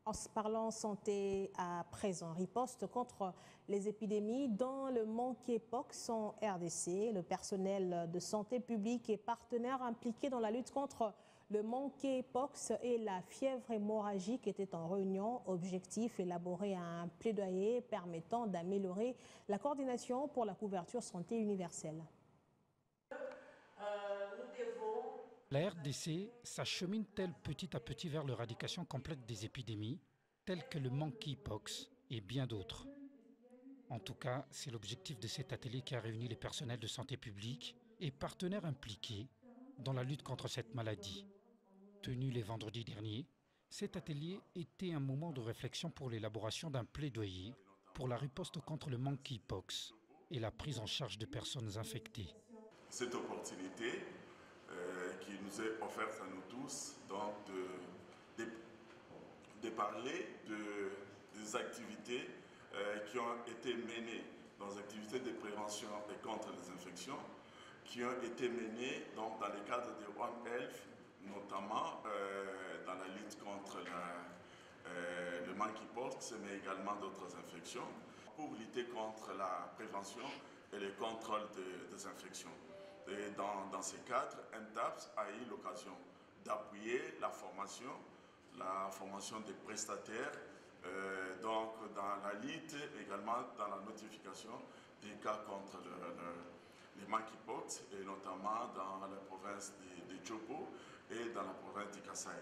En se parlant santé à présent, riposte contre les épidémies dans le monkeypox en RDC. Le personnel de santé publique et partenaires impliqués dans la lutte contre le monkeypox et la fièvre hémorragique étaient en réunion. Objectif, élaborer un plaidoyer permettant d'améliorer la coordination pour la couverture santé universelle. La RDC s'achemine-t-elle petit à petit vers l'éradication complète des épidémies, telles que le monkeypox et bien d'autres? En tout cas, c'est l'objectif de cet atelier qui a réuni les personnels de santé publique et partenaires impliqués dans la lutte contre cette maladie. Tenu les vendredis derniers, cet atelier était un moment de réflexion pour l'élaboration d'un plaidoyer pour la riposte contre le monkeypox et la prise en charge de personnes infectées. Cette opportunité qui nous est offerte à nous tous, donc de parler des activités qui ont été menées, dans les activités de prévention et contre les infections, qui ont été menées donc, dans le cadre de One Health, notamment dans la lutte contre le monkeypox, mais également d'autres infections, pour lutter contre la prévention et le contrôle des infections. Et dans ce cadre, NTAPS a eu l'occasion d'appuyer la formation des prestataires, donc dans la lutte, également dans la notification des cas contre les monkeypox, et notamment dans la province de Djopo et dans la province de Kasaï.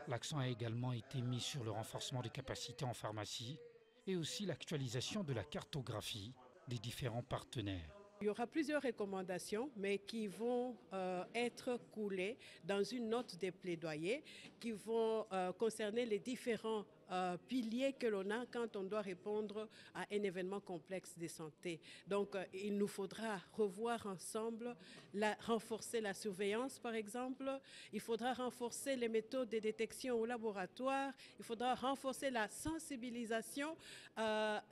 L'accent a également été mis sur le renforcement des capacités en pharmacie et aussi l'actualisation de la cartographie des différents partenaires. Il y aura plusieurs recommandations, mais qui vont être coulées dans une note des plaidoyers qui vont concerner les différents piliers que l'on a quand on doit répondre à un événement complexe de santé. Donc, il nous faudra revoir ensemble, renforcer la surveillance, par exemple. Il faudra renforcer les méthodes de détection au laboratoire. Il faudra renforcer la sensibilisation,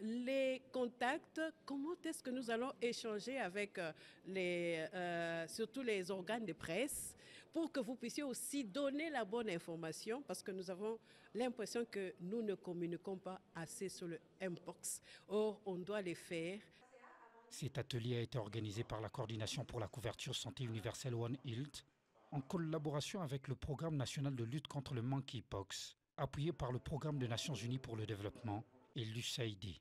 les contacts. Comment est-ce que nous allons échanger avec surtout les organes de presse pour que vous puissiez aussi donner la bonne information, parce que nous avons l'impression que nous ne communiquons pas assez sur le Mpox. Or, on doit les faire. Cet atelier a été organisé par la Coordination pour la couverture santé universelle One Health en collaboration avec le Programme national de lutte contre le monkeypox, appuyé par le Programme des Nations Unies pour le développement et l'USAID.